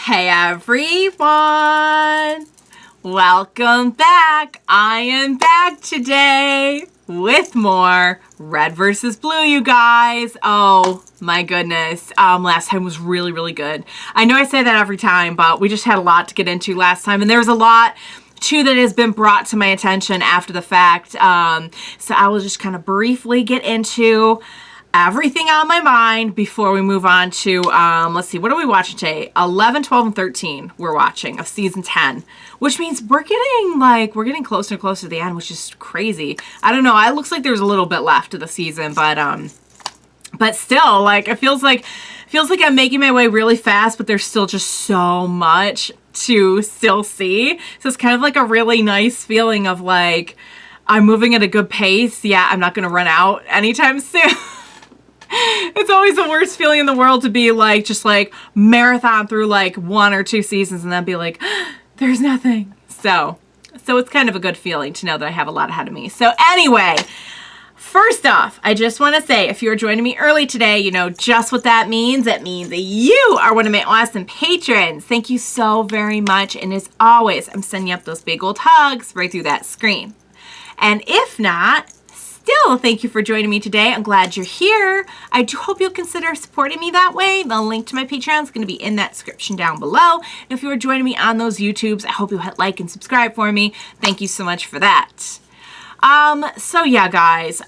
Hey everyone! Welcome back! I am back today with more Red versus Blue, you guys. Oh my goodness. Last time was really good. I know I say that every time, but we just had a lot to get into last time, and there was a lot too that has been brought to my attention after the fact. So I will just kind of briefly get into everything on my mind before we move on to, let's see, what are we watching today? 11, 12, and 13 we're watching of season 10, which means we're getting closer and closer to the end, which is crazy. I don't know. It looks like there's a little bit left of the season, but still, like, it feels like I'm making my way really fast, but there's still just so much to still see. So it's kind of like a really nice feeling of like, I'm moving at a good pace. Yeah, I'm not going to run out anytime soon. It's always the worst feeling in the world to be like, just like marathon through like 1 or 2 seasons and then be like, there's nothing. So it's kind of a good feeling to know that I have a lot ahead of me. So anyway, first off, I just want to say, if you're joining me early today, you know just what that means. It means that you are one of my awesome patrons. Thank you so very much. And as always, I'm sending you up those big old hugs right through that screen. And if not, still, thank you for joining me today. I'm glad you're here. I do hope you'll consider supporting me that way. The link to my Patreon is going to be in that description down below. And if you are joining me on those YouTubes, I hope you'll hit like and subscribe for me. Thank you so much for that. So yeah, guys.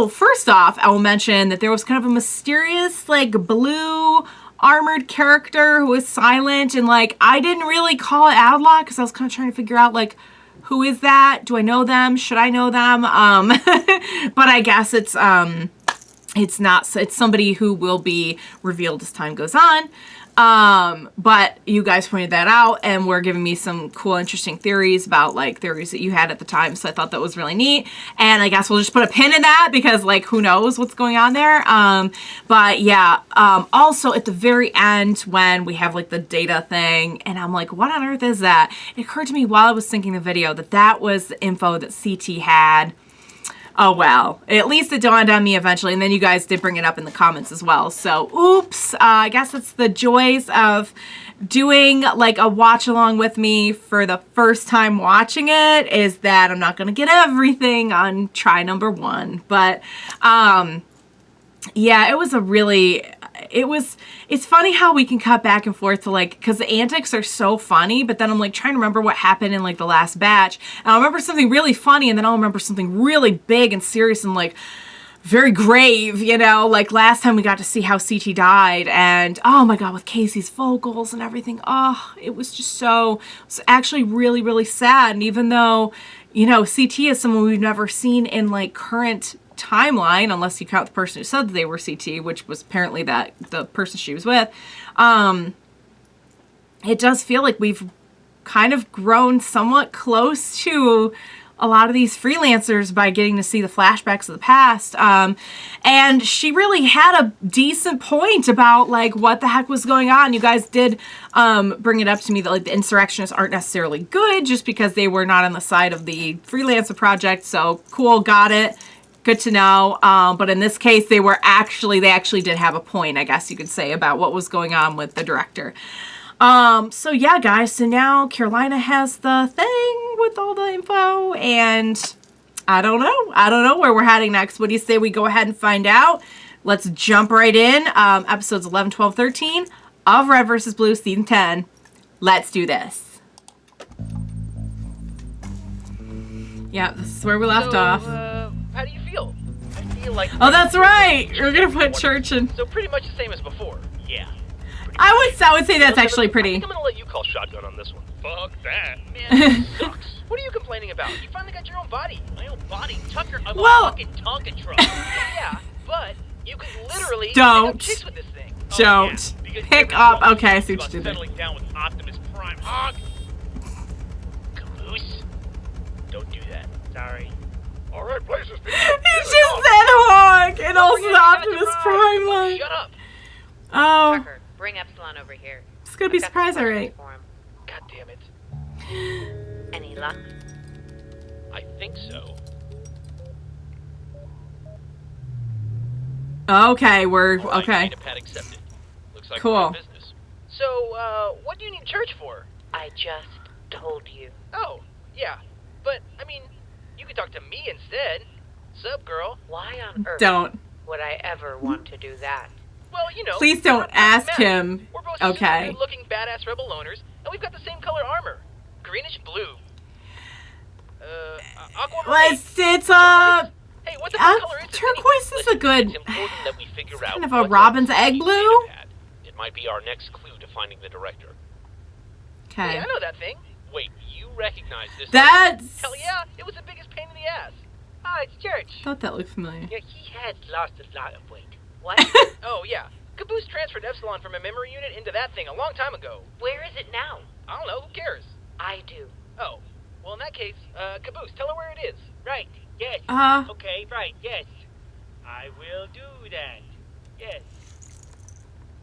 First off, I will mention that there was kind of a mysterious, like, blue armored character who was silent, and like, I didn't really call it out loud because I was kind of trying to figure out, like, who is that? Do I know them? Should I know them? But I guess it's not. It's somebody who will be revealed as time goes on. But you guys pointed that out and were giving me some cool, interesting theories about, like, theories that you had at the time. So I thought that was really neat. And I guess we'll just put a pin in that because, like, who knows what's going on there. But yeah, also at the very end when we have, like, the data thing and I'm like, what on earth is that? It occurred to me while I was syncing the video that was the info that CT had. Oh, well, at least it dawned on me eventually, and then you guys did bring it up in the comments as well. So, oops, I guess it's the joys of doing, like, a watch-along with me for the first time watching it, is that I'm not going to get everything on try number 1. But, yeah, it was a really... it's funny how we can cut back and forth to, like, because the antics are so funny, but then I'm like trying to remember what happened in, like, the last batch, and I'll remember something really funny, and then I'll remember something really big and serious and, like, very grave, you know, like last time we got to see how CT died, and oh my god, with Casey's vocals and everything, oh, it was just it was actually really sad. And even though, you know, CT is someone we've never seen in, like, current timeline, unless you count the person who said that they were CT, which was apparently the person she was with, it does feel like we've kind of grown somewhat close to a lot of these freelancers by getting to see the flashbacks of the past. And she really had a decent point about, like, what the heck was going on. You guys did bring it up to me that, like, the insurrectionists aren't necessarily good just because they were not on the side of the Freelancer project. So cool, got it. Good to know. But in this case, they actually did have a point, I guess you could say, about what was going on with the director. So yeah, guys, so now Carolina has the thing with all the info, and I don't know where we're heading next. What do you say we go ahead and find out? Let's jump right in. Episodes 11, 12, 13 of Red vs. Blue, season 10. Let's do this. Yeah, this is where we left off. How do you feel? I feel like... Oh, that's right! We're gonna put church in. So pretty much the same as before. Yeah. I would say that's actually pretty. I think I'm gonna let you call shotgun on this one. Fuck that. Man, this sucks. What are you complaining about? You finally got your own body. My own body? Tucker, I'm a fucking Tonka truck. Yeah, but you could literally pick up chicks with this thing. Don't. Yeah, pick up. Okay, I see what you did there. Settling down with Optimus Prime. Honk! Caboose? Don't do that. Sorry. Alright, places. He just said honk, and also the Optimus Prime line. Shut up. Oh. Tucker, bring Epsilon over here. It's gonna be surprised, alright. God damn it. Any luck? I think so. Okay, we're All right, okay. data pad accepted. Looks like cool. we're in business. So, what do you need in church for? I just told you. Oh, yeah. But, I mean, you could talk to me instead. Sup, girl? Why on earth Don't. would I ever want to do that? Well, you know. Please don't ask Matt, him. We're both Okay. super good-looking badass rebel loners, and we've got the same color armor. Greenish blue. Aquamarine. It's Hey, what the fuck color is this turquoise is a good, It's important that we figure out kind of a what robin's else egg we blue. need to add. It might be our next clue to finding the director. Hey, Okay. I know that thing. Wait, you recognize this? That's. Hell yeah, it was the biggest pain in the ass. Ah, it's church. I thought that looked familiar. Yeah, he has lost a lot of weight. What? Oh, yeah. Caboose transferred Epsilon from a memory unit into that thing a long time ago. Where is it now? I don't know, who cares? I do. Oh, well, in that case, Caboose, tell her where it is. Right, yes. Uh, Okay, right, yes. I will do that. Yes.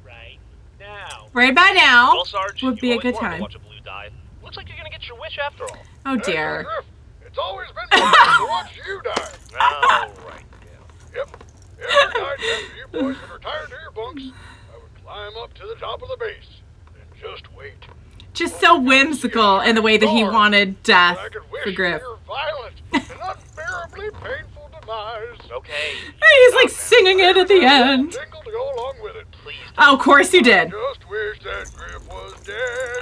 Right now. right by now Well, Sarge, would you be a always good wanted time. to watch a blue die. Looks like you're gonna get your wish after all. Oh dear. Griff, it's always been my wish to watch you die. Oh, right. Yep. Every night after you boys would retire to your bunks, I would climb up to the top of the base and just wait. Just so whimsical in the way that he wanted death I could wish for Griff. your violent and unbearably painful demise. Okay. He's like singing it at the end. Jingle to go along with it. Please. Oh, of course you did. Just wish that Griff was dead.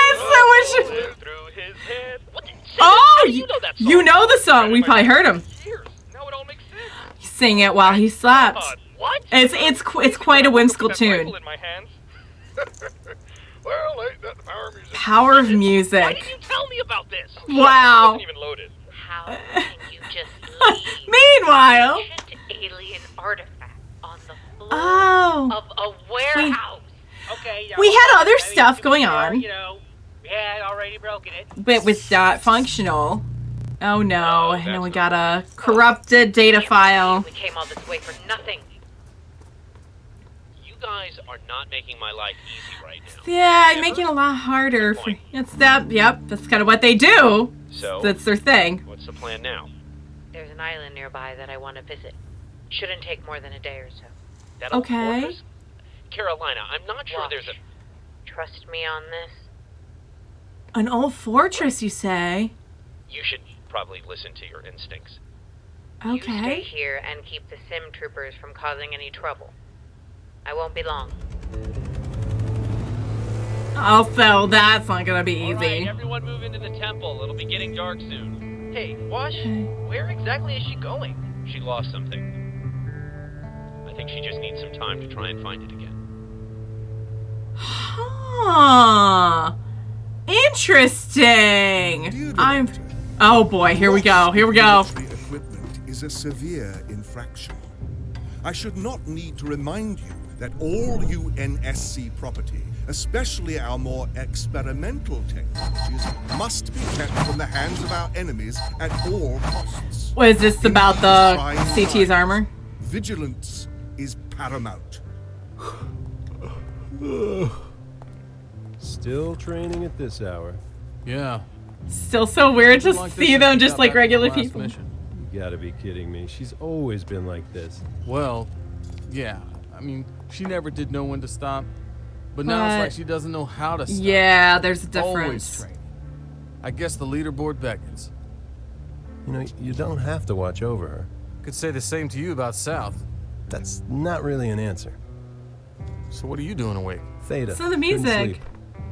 It's so much. Through his head. What the? Oh, you know that song. you know the song. We probably heard him. Years. Now it all makes sense. Sing it while he slept. What? It's quite a whimsical That tune. rifle in my hands. Well, ain't that the power of music? Power of Why didn't music. you tell me about this? Wow. Wasn't even loaded. How can you just leave Meanwhile. ancient alien artifact on the floor Oh. of a warehouse? Okay. Yeah, We had okay. other I mean, stuff to be going fair, on. You know, we had already broken it. But it was not functional. Oh no. Oh, And then we that's got a corrupted data file. We came all this way for nothing. You guys are not making my life easy right now. Yeah, I'm making it a lot harder for it's that yep, that's kind of what they do. So, That's their thing. what's the plan now? There's an island nearby that I want to visit. Shouldn't take more than a day or so. That old Okay. fortress? Carolina, I'm not sure Watch. there's a... Trust me on this. An old fortress, you say? You should probably listen to your instincts. You stay Okay. here and keep the sim troopers from causing any trouble. I won't be long. Also, that's not gonna be All right, easy. everyone move into the temple. It'll be getting dark soon. Hey, Wash, Okay. where exactly is she going? She lost something. I think she just needs some time to try and find it again. Huh. Interesting. Dear I'm. Director, Oh boy, here we go. Here we go. military equipment is a severe infraction. I should not need to remind you that all UNSC property, especially our more experimental technologies, must be kept from the hands of our enemies at all costs. What is this about the CT's armor? Vigilance is paramount. Still training at this hour. Yeah. Still so weird to Like this see since them we just got like back from the regular last people. mission. You gotta be kidding me. She's always been like this. Well, yeah. I mean, she never did know when to stop. But now it's But- like she doesn't know how to stop. Yeah, there's a Always difference. training. I guess the leaderboard beckons. You know, you don't have to watch over her. Could say the same to you about South. That's not really an answer. So what are you doing awake? Theta. So the couldn't music. sleep.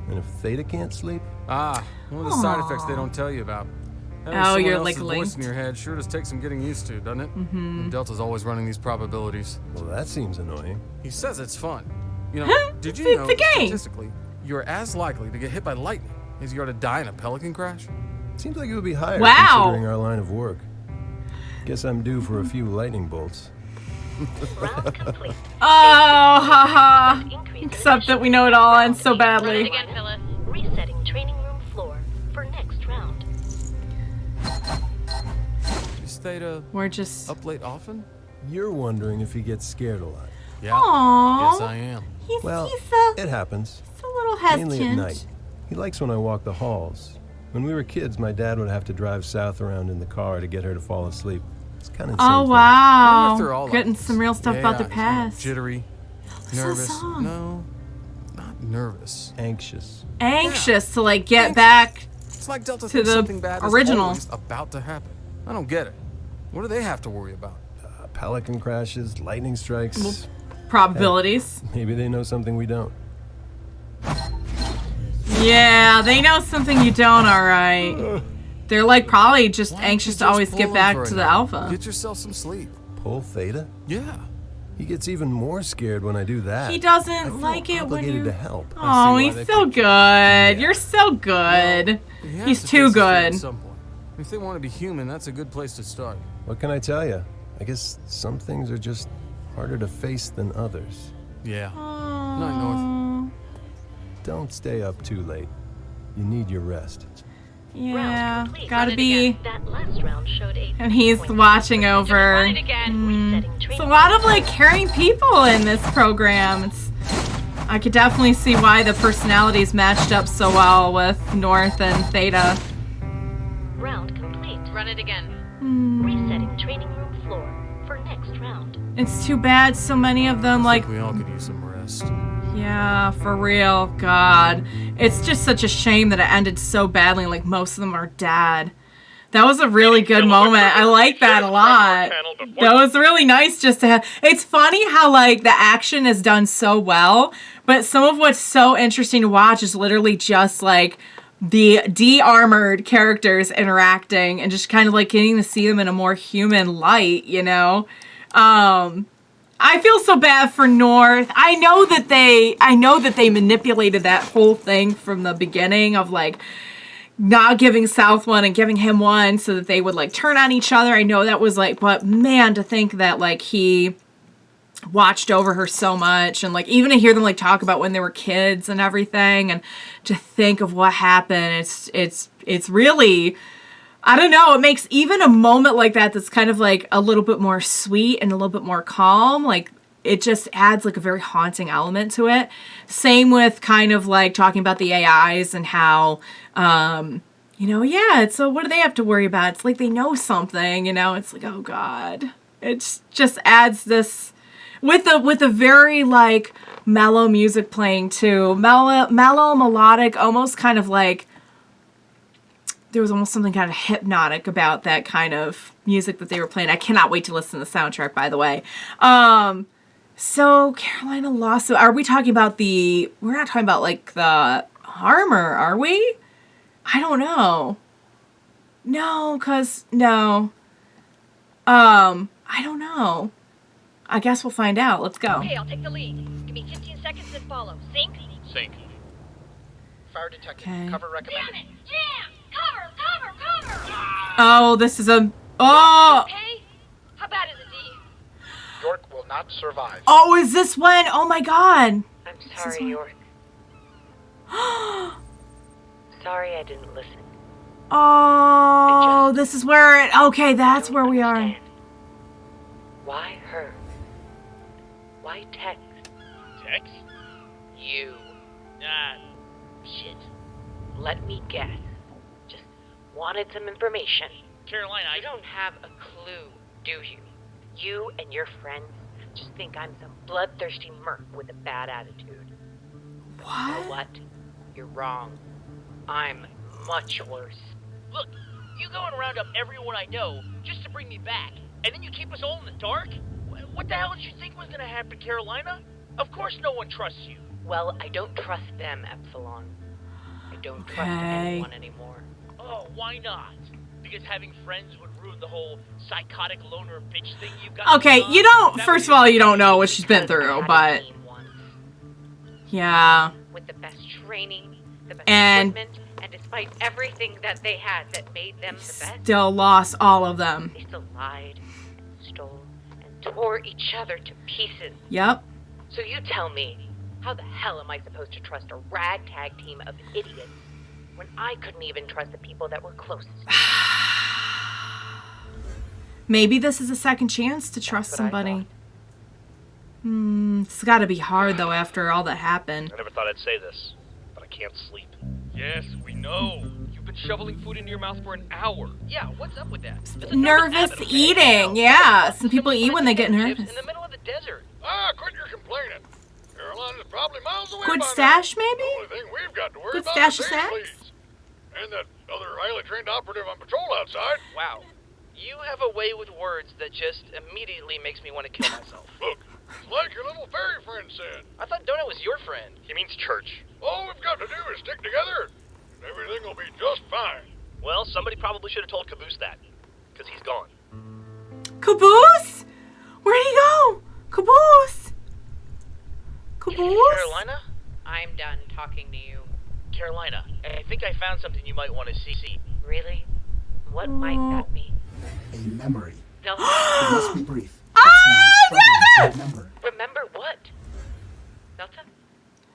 And if Theta can't sleep, Ah, one of the side effects they Aw. don't tell you about. Having Oh, someone you're, else's like, voice linked. in your head sure does take some getting used to, doesn't it? Mm-hmm. And Delta's always running these probabilities. well, that seems annoying. He says it's fun. You know, did you It's know the game. statistically, you're as likely to get hit by lightning as you are to die in a pelican crash? Seems like it would be higher Wow. considering our line of work. Guess I'm due for a few lightning bolts. Round complete. Oh, haha. Increase in Except that we know it all ends so Run it badly. again, Phyllis. Resetting training room floor for next round. Is Theta We're just. up late often? You're wondering if he gets scared a lot. Yeah. Aww. Yes, I am. He's, Well, he's it happens. a little hesitant. Mainly at night. He likes when I walk the halls. When we were kids, my dad would have to drive South around in the car to get her to fall asleep. It's kind of Oh I wow. wonder if they're all like Getting this. some real stuff about Yeah, the past. Jittery, What's the nervous. song? No, not nervous. Anxious. Anxious to like get back It's like Delta to thinks the something bad original. is always about to happen. I don't get it. What do they have to worry about? Pelican crashes, lightning strikes. probabilities. Maybe they know something we don't. Yeah, they know something you don't, alright. They're like probably just Why don't anxious you to always just get pull back him for to a the night? alpha. Get yourself some sleep. Pull Theta? Yeah. He gets even more scared when I do that. He I doesn't feel like it when obligated you... to help. Oh, why he's they so pick- good. You're so good. He has He's to too face his fate good. at some point. If they want to be human, that's a good place to start. What can I tell you? I guess some things are just harder to face than others. Yeah. Aww. Night, North. Don't stay up too late. You need your rest. Yeah, complete. gotta Run it be. again. That last round showed 8 And he's points. watching over. Run it again. Resetting It's a training. lot of like caring people in this program. I could definitely see why the personalities matched up so well with North and Theta. Round complete. Run it again. Resetting training room floor for next round. It's too bad so many of them I like, think we all could use some rest. yeah, for real, God. It's just such a shame that it ended so badly, like most of them are dead. That was a really good moment. I like that a lot. That was really nice just to have. It's funny how like the action is done so well, but some of what's so interesting to watch is literally just like the de-armored characters interacting and just kind of like getting to see them in a more human light, you know? I feel so bad for North. I know that they manipulated that whole thing from the beginning of like not giving South one and giving him one so that they would like turn on each other. I know that was like, but man, to think that like he watched over her so much, and like even to hear them like talk about when they were kids and everything, and to think of what happened, it's really, I don't know, it makes even a moment like that that's kind of like a little bit more sweet and a little bit more calm, like it just adds like a very haunting element to it. Same with kind of like talking about the AIs and how, you know, yeah, it's so what do they have to worry about? It's like they know something, you know, it's like, oh God. It just adds this, with a very like mellow music playing too. Mellow, melodic, almost kind of like, there was almost something kind of hypnotic about that kind of music that they were playing. I cannot wait to listen to the soundtrack, by the way. So Carolina lost. Are we talking about we're not talking about like the armor, are we? I don't know. No, I don't know. I guess we'll find out. Let's go. Okay, I'll take the lead. Give me 15 seconds and follow. Sync. Sync. Fire detected. Okay. Cover recommended. Damn! Cover! Oh, this is a... Oh! Okay? How bad is it, D? York will not survive. Oh, is this when? Oh my God. I'm sorry, York. Sorry I didn't listen. Oh, this is where it... Okay, that's where we are. Understand. Why her? Why Tex? Tex? You. Shit. Let me guess. Just wanted some information. Carolina, You don't have a clue, do you? You and your friends just think I'm some bloodthirsty merc with a bad attitude. You know What? what? You're wrong. I'm much worse. Look, you go and round up everyone I know just to bring me back, and then you keep us all in the dark? What the hell did you think was gonna happen, Carolina? Of course no one trusts you. Well, I don't trust them, Epsilon. I don't trust Okay. anyone anymore. Oh, why not? Because having friends would ruin the whole psychotic loner bitch thing you've got. Okay, going on? you don't... That First would- of all, you don't know what she's been Because I through, had a but... team once, Yeah. with the best training, the best And- equipment, and despite everything that they had that made them the best, Still lost all of them. they still lied and stole and tore each other to pieces. Yep. So you tell me, how the hell am I supposed to trust a ragtag team of idiots when I couldn't even trust the people that were closest to me? Maybe this is a second chance to trust That's what I somebody. It's gotta be hard, though, after all that happened. I never thought I'd say this, but I can't sleep. Yes, we know. You've been shoveling food into your mouth for an hour. Yeah, what's up with that? It's a Nervous habit, okay? eating, yeah. Some people eat when they get nervous. In the middle of the desert. Quit your complaining. You're Carolina's probably miles away Good by stash, now. maybe? The only thing we've got to worry Good about stash is of daily sacks? leads. And that other highly trained operative on patrol outside. Wow. You have a way with words that just immediately makes me want to kill myself. Look, it's like your little fairy friend said. I thought Donut was your friend. He means church. All we've got to do is stick together, and everything will be just fine. Well, somebody probably should have told Caboose that. Because he's gone. Caboose? Where'd he go? Caboose? Caboose? Carolina? I'm done talking to you. Carolina, I think I found something you might want to see. Really? What might that be? A memory. Delta? It must be brief. Ah, That's why I'm struggling to remember. Remember what? Delta?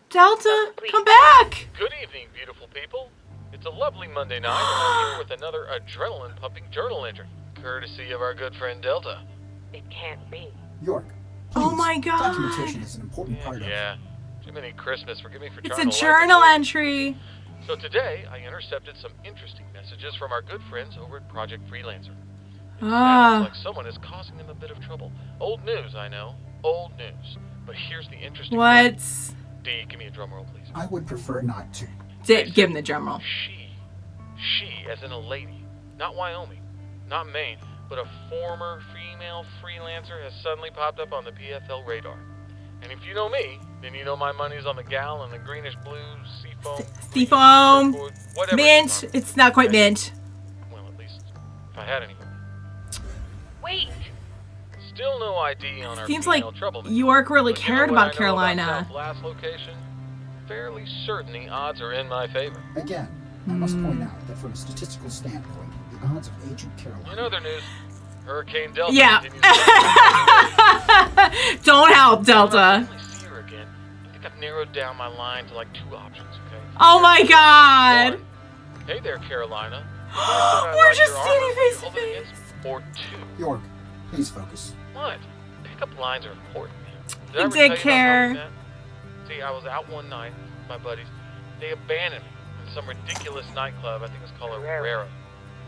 Delta, Please. come back. Good evening, beautiful people. It's a lovely Monday night, and I'm here with another adrenaline-pumping journal entry, courtesy of our good friend Delta. It can't be. York, Oh please, my God. documentation is an important part of it. Yeah. Jiminy Christmas, forgive me for It's trying a to lighten journal the mood. entry. So today, I intercepted some interesting messages from our good friends over at Project Freelancer. It sounds like someone is causing them a bit of trouble. Old news, I know. Old news. But here's the interesting part. What? D, give me a drum roll, please. I would prefer not to. Give him the drum roll. She, as in a lady, not Wyoming, not Maine, but a former female freelancer has suddenly popped up on the PFL radar. And if you know me, then you know my money's on the gal in the greenish blue seafoam. Seafoam. turquoise, whatever Mint. it is. It's not quite mint. Well, at least if I had any. Wait! Still no ID on our Seems like female troublemaker. York really But you know cared what about I know Carolina. South last location? Fairly certain the odds are in my favor. Again, I must point out that from a statistical standpoint, the odds of Agent Caroline... In other news, Hurricane Delta Yeah. continues to Don't help, Delta. I finally see her again. I think I've narrowed down my line to like 2 options, okay? Oh my God. One, hey there, Carolina. We're just standing face to face. Or 2. York, please focus. What? Pickup lines are important. Did I He ever did tell you care. about that? See, I was out one night with my buddies. They abandoned me in some ridiculous nightclub. I think it was called Herrera.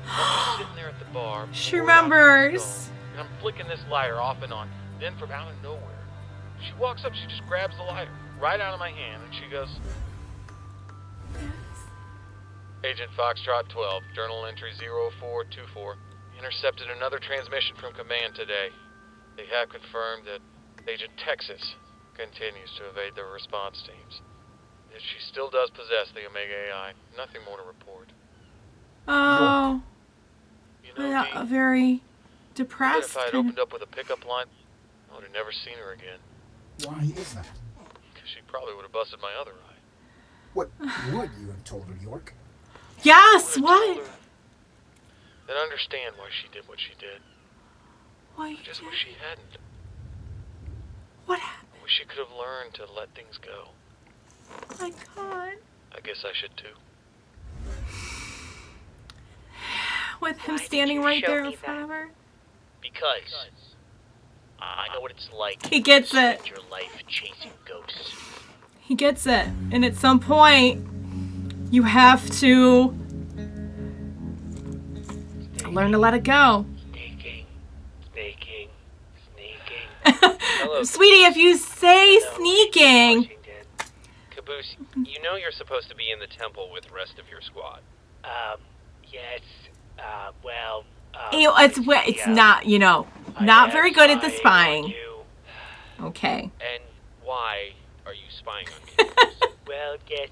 I'm just sitting there at the bar. She bored out of the remembers. zone, and I'm flicking this lighter off and on. Then from out of nowhere, she walks up. She just grabs the lighter right out of my hand, and she goes, Agent Foxtrot 12, journal entry 0424, intercepted another transmission from command today. They have confirmed that Agent Texas continues to evade their response teams. That she still does possess the Omega AI. Nothing more to report. Oh. You know, Yeah, Dee, very if depressed. I had kind of- opened up with a pickup line, I would have never seen her again. Why is that? Because she probably would have busted my other eye. What would you have told her, York? Yes, Would've what? told her, then understand why she did what she did. Why? I just wish she hadn't. What happened? I wish she could have learned to let things go. Oh my God. I guess I should too. With him Why did standing you right show there in me front that? of her. Because I know what it's like. He gets to spend it. your life chasing ghosts. He gets it. And at some point, you have to learn to let it go. Sneaking. Hello, Sweetie, if you say sneaking, Caboose, you know you're supposed to be in the temple with the rest of your squad. Yes. it's not, not very good at the spying. Okay. And why are you spying on me? Well, yes,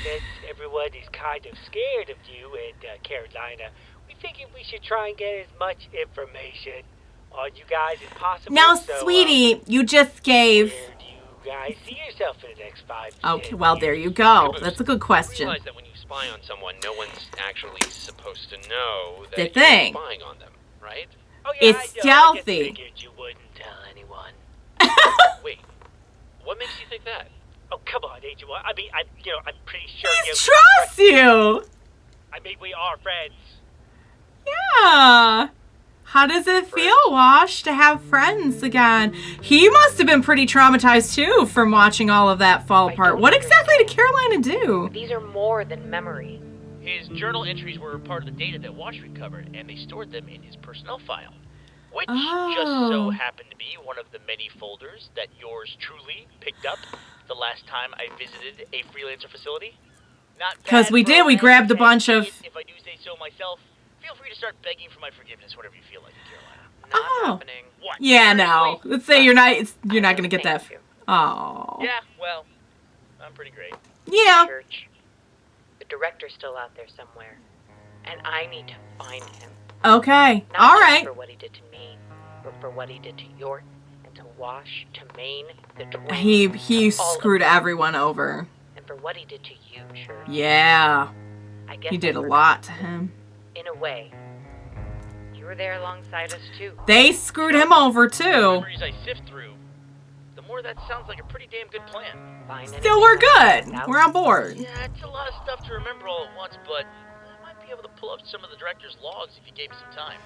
since everyone is kind of scared of you and Carolina, we figured we should try and get as much information on you guys as possible. Now, so, sweetie, you just gave... where do you guys see yourself in the next 5 to Okay, 10 well, years? there you go. That's a good You question. realize that when you spy on someone, no one's actually supposed to know that The you're thing. spying on them, right? Oh, yeah, It's I know, I just stealthy. figured you wouldn't tell anyone. Wait, what makes you think that? Oh, come on, Agent. I mean, I'm pretty sure He you... trusts you! I mean, we are friends. Yeah. How does it feel, Wash, to have friends again? He must have been pretty traumatized, too, from watching all of that fall apart. What exactly did Carolina do? These are more than memory. His journal entries were part of the data that Wash recovered, and they stored them in his personnel file. which just so happened to be one of the many folders that yours truly picked up the last time I visited a Freelancer facility. Not Because we did. We grabbed a bunch of... If I do say so myself, feel free to start begging for my forgiveness whenever you feel like it, Carolina. Not happening. What? Yeah, no. Let's say you're not going to get that. Oh. Yeah, well, I'm pretty great. Yeah. Church. The director's still out there somewhere, and I need to find him. Okay. Not All just right. for what he did to me, but for what he did to York and to Wash, to Maine, the twins. He screwed everyone over. And for what he did to you, Church. Yeah. I guess He did a I lot to him. In a way. You were there alongside us, too. They screwed him over, The too. memories I sift through, the more that sounds like a pretty damn good plan. Still, we're good. We're on board. Yeah, it's a lot of stuff to remember all at once, but I might be able to pull up some of the director's logs if you gave me some time.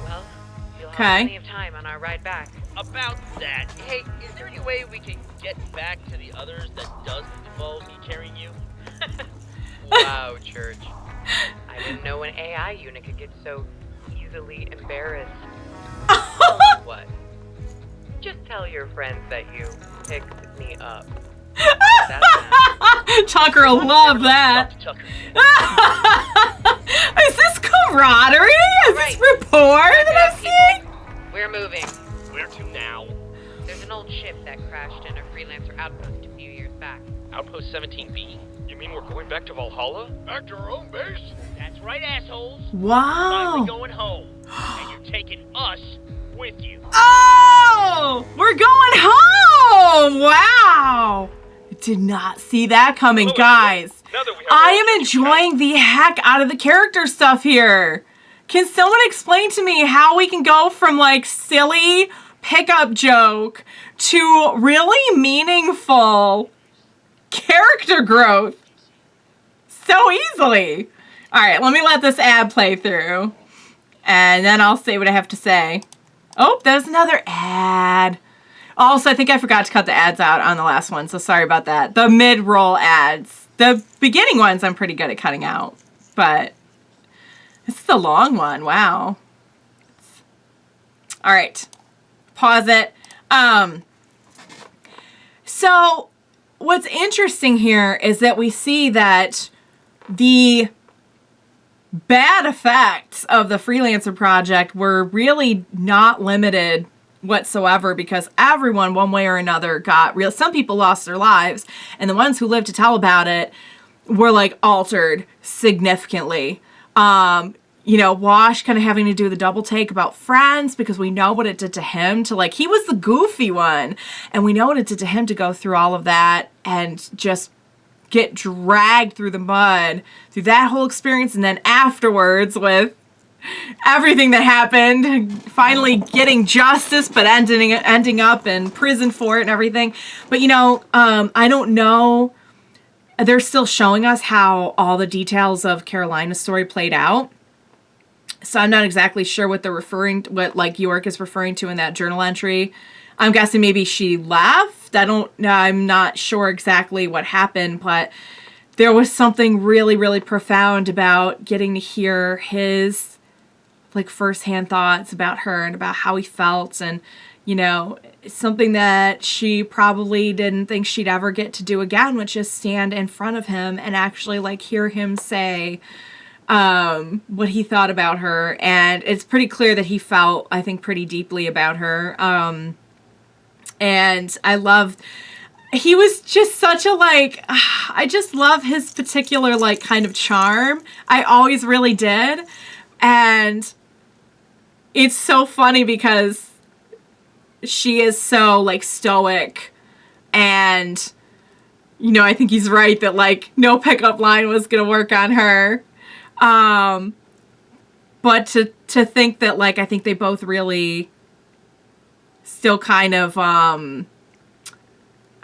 Well, you'll have Okay. plenty of time on our ride back. About that, hey, is there any way we can get back to the others that doesn't involve me carrying you? Wow, Church. I didn't know an AI unit could get so easily embarrassed. Tell you what? Just tell your friends that you picked me up. Tucker will love that. Is this camaradery? Is this rapport that I'm seeing? We're moving. Where to now? There's an old ship that crashed in a Freelancer outpost a few years back. Outpost 17B? You mean we're going back to Valhalla? Back to our own base? That's right, assholes. Wow. Finally going home. And you're taking us with you. Oh! We're going home! Wow! I did not see that coming, guys. I am enjoying the heck out of the character stuff here. Can someone explain to me how we can go from, like, silly pickup joke to really meaningful character growth so easily? All right, let me let this ad play through, and then I'll say what I have to say. Oh, there's another ad. Also, I think I forgot to cut the ads out on the last one, so sorry about that. The mid-roll ads. The beginning ones I'm pretty good at cutting out, but this is a long one. Wow. All right. Pause it. So what's interesting here is that we see that the bad effects of the Freelancer project were really not limited whatsoever, because everyone, one way or another, got real. Some people lost their lives, and the ones who lived to tell about it were, like, altered significantly. You know, Wash kind of having to do the double take about friends, because we know what it did to him to, like, he was the goofy one, and we know what it did to him to go through all of that and just get dragged through the mud through that whole experience, and then afterwards with everything that happened, finally getting justice, but ending up in prison for it and everything. But, you know, I don't know. They're still showing us how all the details of Carolina's story played out. So I'm not exactly sure what what, like, York is referring to in that journal entry. I'm guessing maybe she left. I'm not sure exactly what happened, but there was something really, really profound about getting to hear his, like, firsthand thoughts about her and about how he felt, and, you know, something that she probably didn't think she'd ever get to do again, which is stand in front of him and actually, like, hear him say what he thought about her. And it's pretty clear that he felt, I think, pretty deeply about her. And he was just such a, like, I just love his particular, like, kind of charm. I always really did. And it's so funny because she is so, like, stoic, and, you know, I think he's right that, like, no pickup line was gonna work on her. But to think that, like, I think they both really still kind of,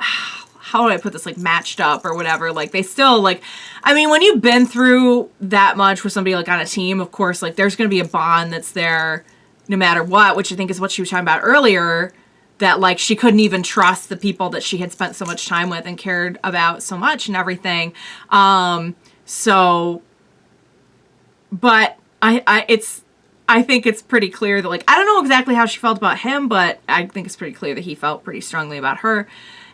how do I put this, like, matched up or whatever. Like, they still, like, I mean, when you've been through that much with somebody, like, on a team, of course, like, there's going to be a bond that's there no matter what, which I think is what she was talking about earlier, that, like, she couldn't even trust the people that she had spent so much time with and cared about so much and everything. But I think it's pretty clear that, like, I don't know exactly how she felt about him, but I think it's pretty clear that he felt pretty strongly about her.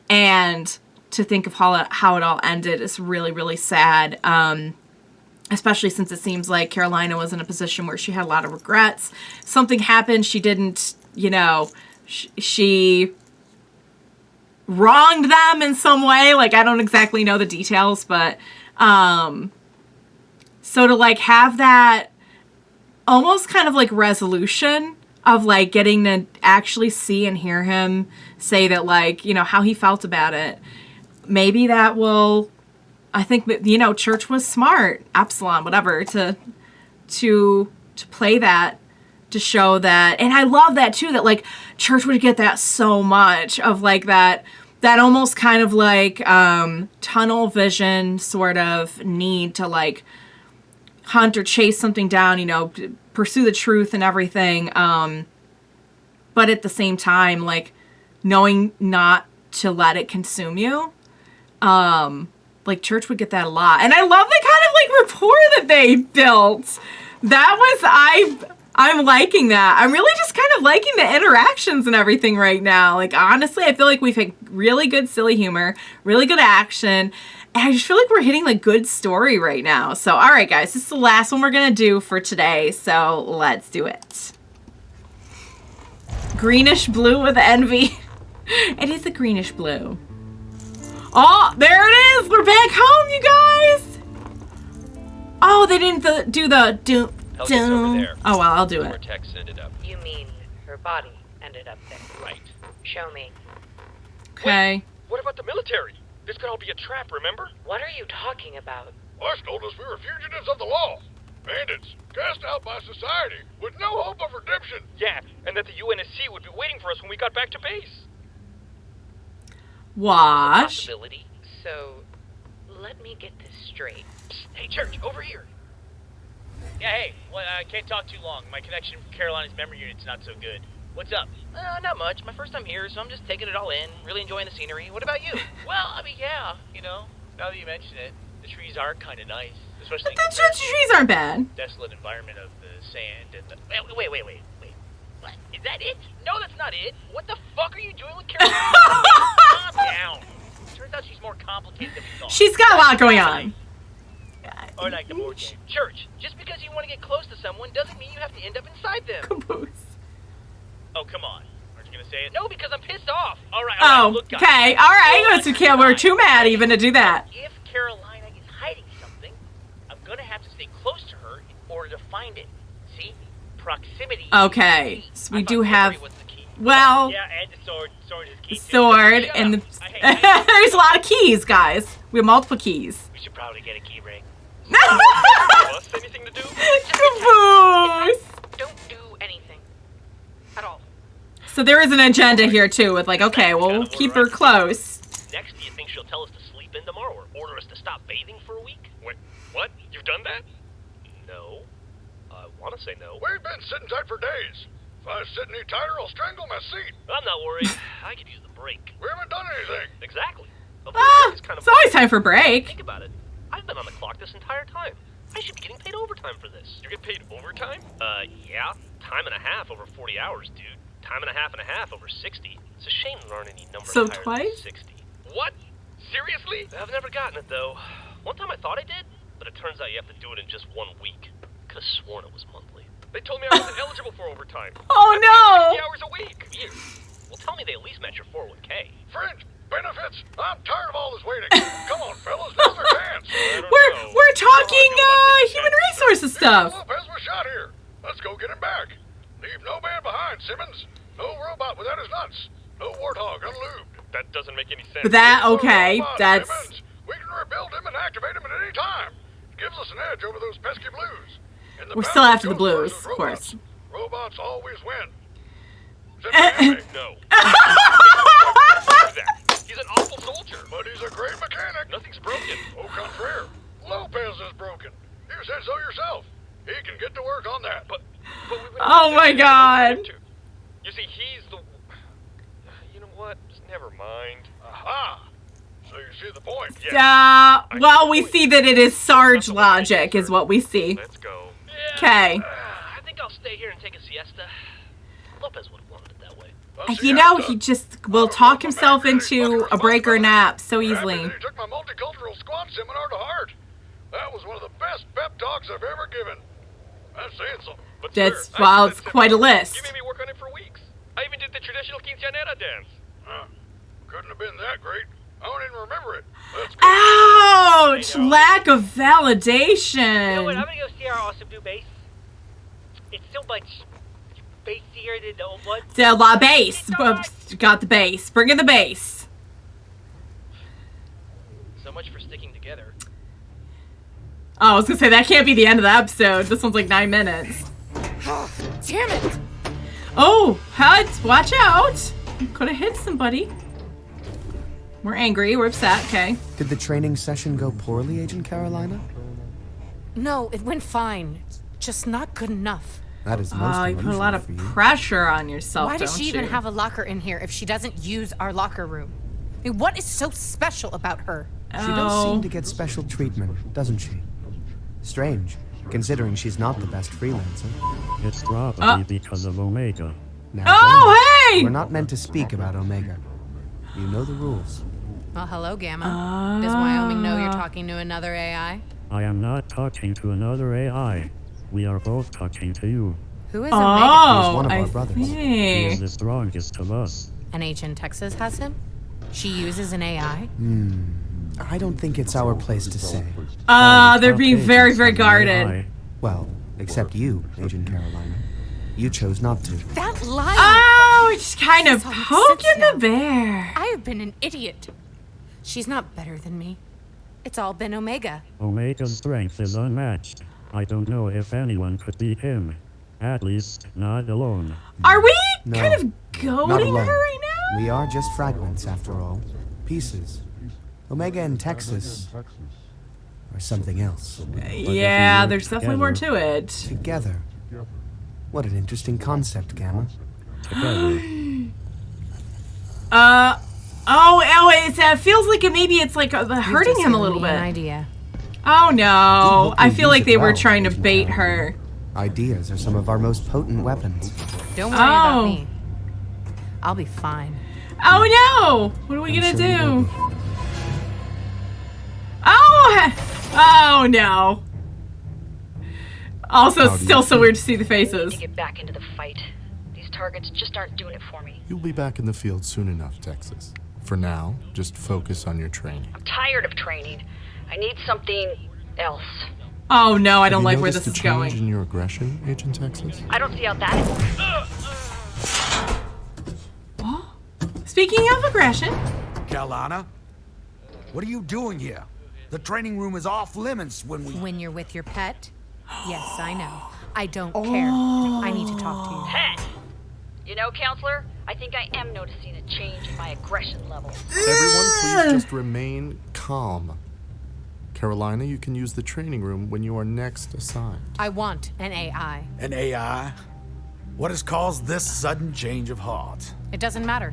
And to think of how it all ended is really, really sad. Especially since it seems like Carolina was in a position where she had a lot of regrets. Something happened. She didn't, you know, she wronged them in some way. Like, I don't exactly know the details, but so to, like, have that almost kind of like resolution of, like, getting to actually see and hear him say that, like, you know, how he felt about it. Maybe that will, I think, you know, Church was smart, Epsilon, whatever, to play that, to show that. And I love that too, that, like, Church would get that so much of, like, that almost kind of like tunnel vision sort of need to, like, hunt or chase something down, you know, pursue the truth and everything. But at the same time, like, knowing not to let it consume you. Like, Church would get that a lot. And I love the kind of, like, rapport that they built. That was, I'm liking that. I'm really just kind of liking the interactions and everything right now. Like, honestly, I feel like we've had really good silly humor, really good action. And I just feel like we're hitting, like, good story right now. So, all right, guys, this is the last one we're going to do for today. So let's do it. Greenish blue with envy. It is a greenish blue. Oh, there it is. We're back home, you guys. Oh, they didn't do the doom. Helga's over there. Oh, well, I'll do Where it. Tex ended up. You mean her body ended up there? Right. Show me. Okay. What about the military? This could all be a trap, remember? What are you talking about? Boss told us we were fugitives of the law. Bandits, cast out by society, with no hope of redemption. Yeah, and that the UNSC would be waiting for us when we got back to base. Wash. Possibility. So, let me get this straight. Psst, hey, Church, over here. Yeah, hey, well, I can't talk too long. My connection with Carolina's memory unit's not so good. What's up? Not much. My first time here, so I'm just taking it all in, really enjoying the scenery. What about you? Well, I mean, yeah, you know, now that you mention it, the trees are kind of nice. Especially The trees aren't bad. desolate environment of the sand and the... Wait. What? Is that it? No, that's not it. What the fuck are you doing with Carolina? Calm down. Turns out she's more complicated than we thought. She's got a lot going on. Or like the board game. Church, just because you want to get close to someone doesn't mean you have to end up inside them. Caboose. Oh, come on. Aren't you going to say it? No, because I'm pissed off. All right, Oh, look, guys. okay. All right. We're too mad even to do that. If Carolina is hiding something, I'm going to have to stay close to her in order to find it. See? Proximity. Okay. So we do have... was the key. Well... Yeah, and the sword. Sword is key. Sword and the... There's a lot of keys, guys. We have multiple keys. We should probably get a key ring. Caboose! Anything to do? Don't do anything. At all. So there is an agenda here, too, with, like, okay, well, we'll keep her close. Next, do you think she'll tell us to sleep in tomorrow or order us to stop bathing for a week? Wait, what? You've done that? No. I want to say no. We've been sitting tight for days. If I sit any tighter, I'll strangle my seat. I'm not worried. I could use the break. We haven't done anything. Exactly. It's always time for break. Think about it. I've been on the clock this entire time. I should be getting paid overtime for this. You get paid overtime? Yeah. Time and a half over 40 hours, dude. Time and a half over 60. It's a shame there aren't any numbers So higher twice? than 60. What? Seriously? I've never gotten it, though. One time I thought I did, but it turns out you have to do it in just 1 week. Could have sworn it was monthly. They told me I wasn't eligible for overtime. Oh, no! 60 hours a week. Weird. Well, tell me they at least match your 401k. Fringe, benefits. I'm tired of all this waiting. Come on, fellas, now's our chance. We're talking human resources stuff. Lopez was shot here. Let's go get him back. Leave no man behind, Simmons. No robot without his nuts. No warthog unlubed. That doesn't make any sense. But that, okay, Robot, that's... Simmons. We can rebuild him and activate him at any time. Gives us an edge over those pesky blues. In the We're still battle after the versus blues, of robots, course. Robots always win. No. He's an awful soldier. But he's a great mechanic. Nothing's broken. Au contraire. Lopez is broken. You said so yourself. He can get to work on that. But Oh my god. You see, he's the... You know what? Just never mind. Aha! So you see the point. Well, we see that it is Sarge logic, is what we see. Let's go. Okay. I think think I'll stay here and take a siesta. Lopez would have wanted it that way. You know, he just will talk himself into a break or a nap so easily. He took my multicultural squad seminar to heart. That was one of the best pep talks I've ever given. I'm saying something. But That's, sir, well, it's quite a list. You made me work on it for weeks. I even did the traditional quinceañera dance. Couldn't have been that great. I don't even remember it. Ouch! Lack of validation. You know what? I'm gonna go see our awesome new bass. It's so much bassier than the old one. The la bass. Got the bass. Bring in the bass. So much for sticking together. Oh, I was gonna say that can't be the end of the episode. This one's like 9 minutes. Damn it! Oh, Hud, watch out! You could have hit somebody. We're angry. We're upset. Okay. Did the training session go poorly, Agent Carolina? No, it went fine. Just not good enough. That is most you put a lot of pressure on yourself. Why does she even have a locker in here if she doesn't use our locker room? I mean, what is so special about her? She does seem to get special treatment, doesn't she? Strange, considering she's not the best freelancer. It's probably because of Omega. Now, hey! We're not meant to speak about Omega. You know the rules. Well, hello, Gamma. Does Wyoming know you're talking to another AI? I am not talking to another AI. We are both talking to you. Who is Omega? He's one of our brothers. He is the strongest of us. And Agent Texas has him? She uses an AI? I don't think it's our place to say. They're being very, very guarded. Well, except you, Agent Carolina. You chose not to. That lie! Oh, just kind of poking the bear. I have been an idiot. She's not better than me. It's all been Omega. Omega's strength is unmatched. I don't know if anyone could beat him. At least, not alone. Are we No, kind of not goading alone. her right now? We are just fragments, after all. Pieces. Omega and Texas are something else. Yeah, there's definitely more to it. Together. What an interesting concept, Gamma. It feels like maybe it's like hurting him a little bit. An idea. Oh no, I feel like they were trying to bait her. Ideas are some of our most potent weapons. Don't worry about me. I'll be fine. Oh no! What are we gonna do? Oh no! Also, it's still so weird to see the faces. To get back into the fight. These targets just aren't doing it for me. You'll be back in the field soon enough, Texas. For now, just focus on your training. I'm tired of training. I need something else. Oh no, I don't Have like you where noticed this is a change going. in your aggression, Agent Texas? I don't see how that. Speaking of aggression. Carolina, what are you doing here? The training room is off limits when we... When you're with your pet? Yes, I know. I don't care. I need to talk to you. Pet! You know, Counselor, I think I am noticing a change in my aggression level. Everyone, please just remain calm. Carolina, you can use the training room when you are next assigned. I want an AI. An AI? What has caused this sudden change of heart? It doesn't matter.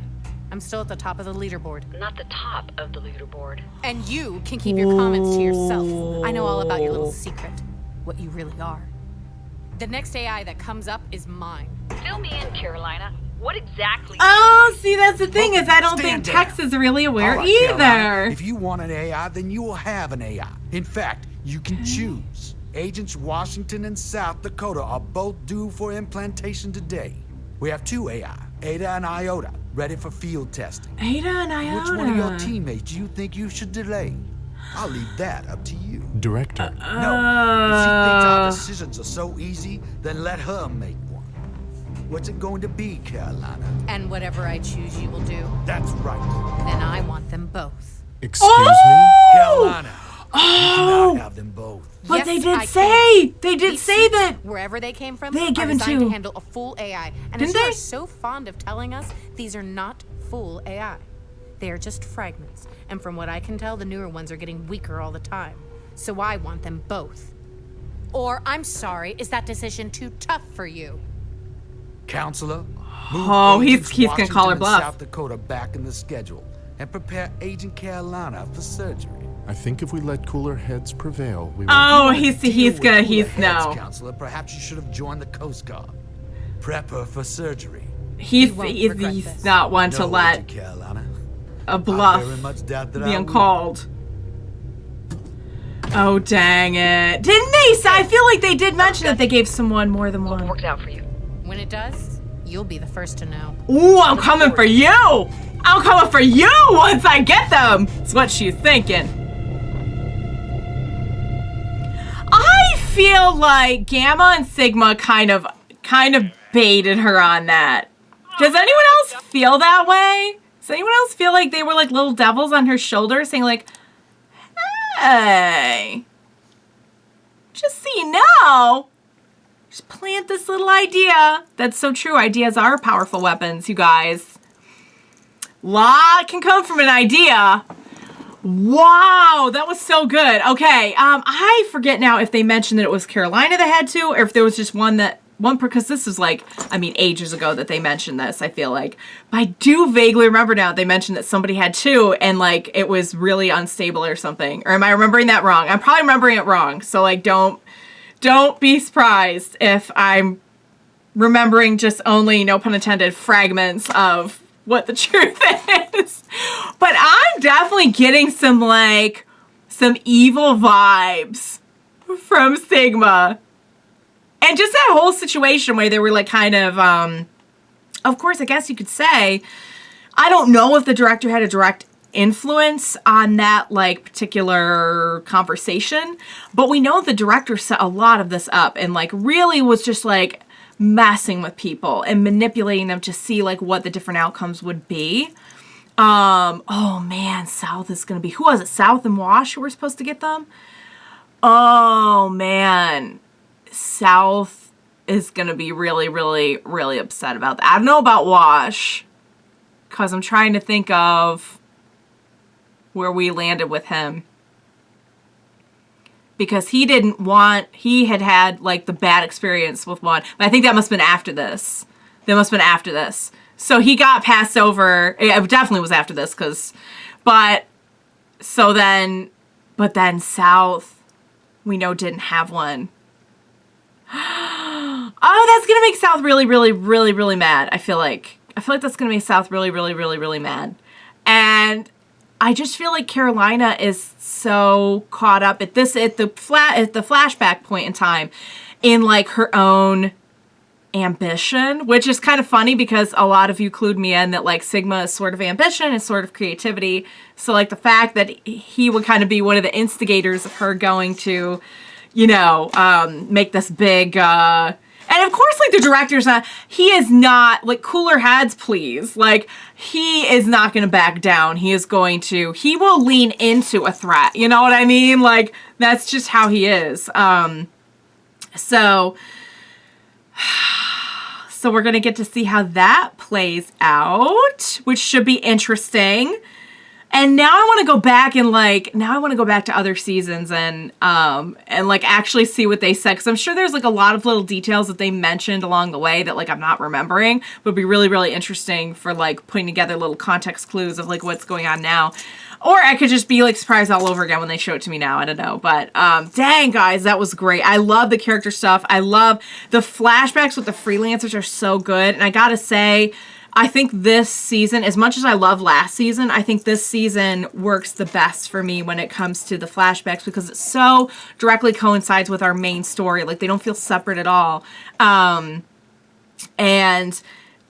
I'm still at the top of the leaderboard. Not the top of the leaderboard. And you can keep your comments to yourself. I know all about your little secret. What you really are. The next AI that comes up is mine. Fill me in, Carolina. What exactly? Oh, see, that's the thing is I don't think Tex is really aware either. Carolina, if you want an AI, then you will have an AI. In fact, you can choose. Agents Washington and South Dakota are both due for implantation today. We have 2 AI, Ada and Iota, ready for field testing. Ada and Iota. Which one of your teammates do you think you should delay? I'll leave that up to you. Director. No, if she thinks our decisions are so easy, then let her make one. What's it going to be, Carolina? And whatever I choose, you will do. That's right. Then I want them both. Excuse me? Carolina. You cannot have them both. But Yes, they did I say can. they did These say suits, that wherever they came from, they had are given designed to- to handle a full AI. And Didn't as you they? are so fond of telling us, these are not full AI. They are just fragments. And from what I can tell, the newer ones are getting weaker all the time. So I want them both. Or, I'm sorry, is that decision too tough for you? Counselor, Oh, move he's gonna call her Washington and bluff. South Dakota back in the schedule and prepare Agent Carolina for surgery. I think if we let cooler heads prevail, we will... Oh, he's Heads, no. Counselor, perhaps you should have joined the Coast Guard. Prep her for surgery. He's not one to let a bluff be uncalled. Oh, dang it. Didn't they? I feel like they did mention that they gave someone more than one. Worked out for you. When it does, you'll be the first to know. Ooh, I'm coming for you. I'm coming for you once I get them. That's what she's thinking. I feel like Gamma and Sigma kind of baited her on that. Does anyone else feel that way? Does anyone else feel like they were like little devils on her shoulder saying like, hey, just so you know, just plant this little idea. That's so true. Ideas are powerful weapons, you guys. Lot can come from an idea. Wow, that was so good. Okay, I forget now if they mentioned that it was Carolina that had to, or if there was just one, because this is like, I mean, ages ago that they mentioned this, I feel like. But I do vaguely remember now they mentioned that somebody had two, and like, it was really unstable or something. Or am I remembering that wrong? I'm probably remembering it wrong. So like, don't be surprised if I'm remembering just only, no pun intended, fragments of what the truth is. But I'm definitely getting some evil vibes from Sigma. And just that whole situation where they were like kind of course, I guess you could say, I don't know if the director had a direct influence on that like particular conversation, but we know the director set a lot of this up and like really was just like messing with people and manipulating them to see like what the different outcomes would be. Oh man, South is gonna be, who was it? South and Wash who were supposed to get them? Oh man, South is gonna be really, really, really upset about that. I don't know about Wash, because I'm trying to think of where we landed with him. Because he had like the bad experience with one. But I think that must have been after this. So he got passed over. It definitely was after this, but then South, we know didn't have one. Oh, that's gonna make South really, really, really, really mad. I feel like that's gonna make South really, really, really, really mad. And I just feel like Carolina is so caught up at the flashback point in time in like her own ambition, which is kind of funny because a lot of you clued me in that like Sigma is sort of ambition and sort of creativity. So like the fact that he would kind of be one of the instigators of her going to, you know, make this big, and of course, like the director's he is not, like, cooler heads, please. Like, he is not going to back down. He will lean into a threat. You know what I mean? Like, that's just how he is. So we're going to get to see how that plays out, which should be interesting. And now I want to go back and to other seasons and like actually see what they said. Cause I'm sure there's like a lot of little details that they mentioned along the way that like I'm not remembering, but would be really, really interesting for like putting together little context clues of like what's going on now. Or I could just be like surprised all over again when they show it to me now. I don't know. But dang guys, that was great. I love the character stuff. I love the flashbacks with the freelancers are so good. And I gotta say, I think this season, as much as I love last season, I think this season works the best for me when it comes to the flashbacks because it so directly coincides with our main story. Like, they don't feel separate at all. And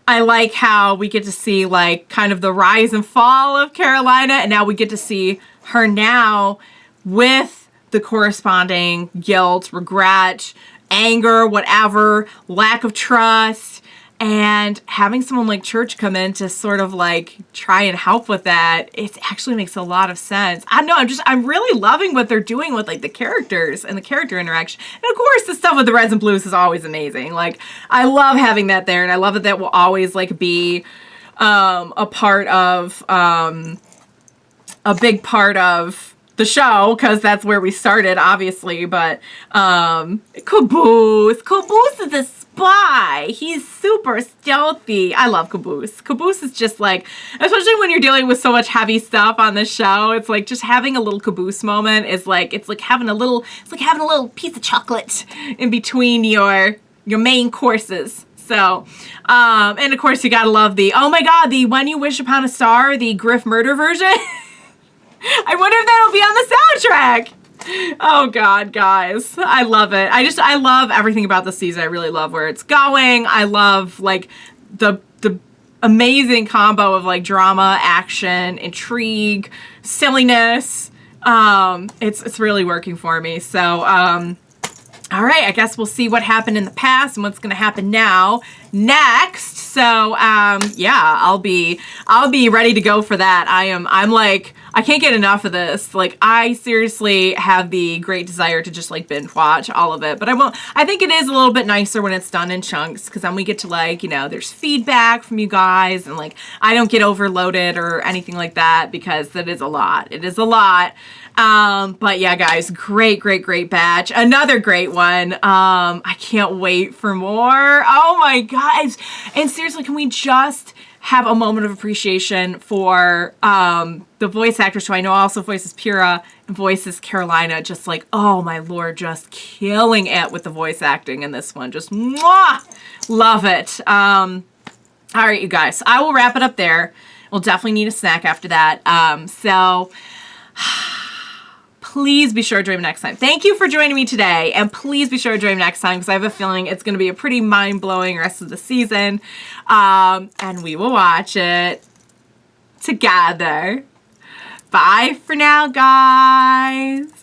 I like how we get to see, like, kind of the rise and fall of Carolina, and now we get to see her now with the corresponding guilt, regret, anger, whatever, lack of trust. And having someone like Church come in to sort of like try and help with that, it actually makes a lot of sense. I know, I'm really loving what they're doing with like the characters and the character interaction. And of course, the stuff with the Reds and Blues is always amazing. Like, I love having that there, and I love that will always like be a part of, a big part of the show, because that's where we started, obviously, but Caboose is a spy. He's super stealthy. I love Caboose. Caboose is just like, especially when you're dealing with so much heavy stuff on the show, it's like just having a little Caboose moment is like, it's like having a little piece of chocolate in between your main courses. So, and of course you gotta love the, oh my god, the When You Wish Upon a Star, the Grif murder version. I wonder if that'll be on the soundtrack. Oh god, guys. I love it. I love everything about the season. I really love where it's going. I love like the amazing combo of like drama, action, intrigue, silliness. It's really working for me. So, all right, I guess we'll see what happened in the past and what's going to happen now next. So, yeah, I'll be ready to go for that. I'm like, I can't get enough of this. Like, I seriously have the great desire to just like binge watch all of it, but I won't. I think it is a little bit nicer when it's done in chunks, because then we get to like, you know, there's feedback from you guys, and like, I don't get overloaded or anything like that, because that is a lot. It is a lot. But yeah, guys, great batch. Another great one. I can't wait for more. Oh my guys. And seriously, can we just have a moment of appreciation for, the voice actress who I know also voices Pyrrha and voices Carolina. Just like, oh my lord, just killing it with the voice acting in this one. Just mwah! Love it. All right, you guys, I will wrap it up there. We'll definitely need a snack after that. So please be sure to join me next time. Thank you for joining me today, and please be sure to join me next time, because I have a feeling it's going to be a pretty mind-blowing rest of the season, and we will watch it together. Bye for now, guys.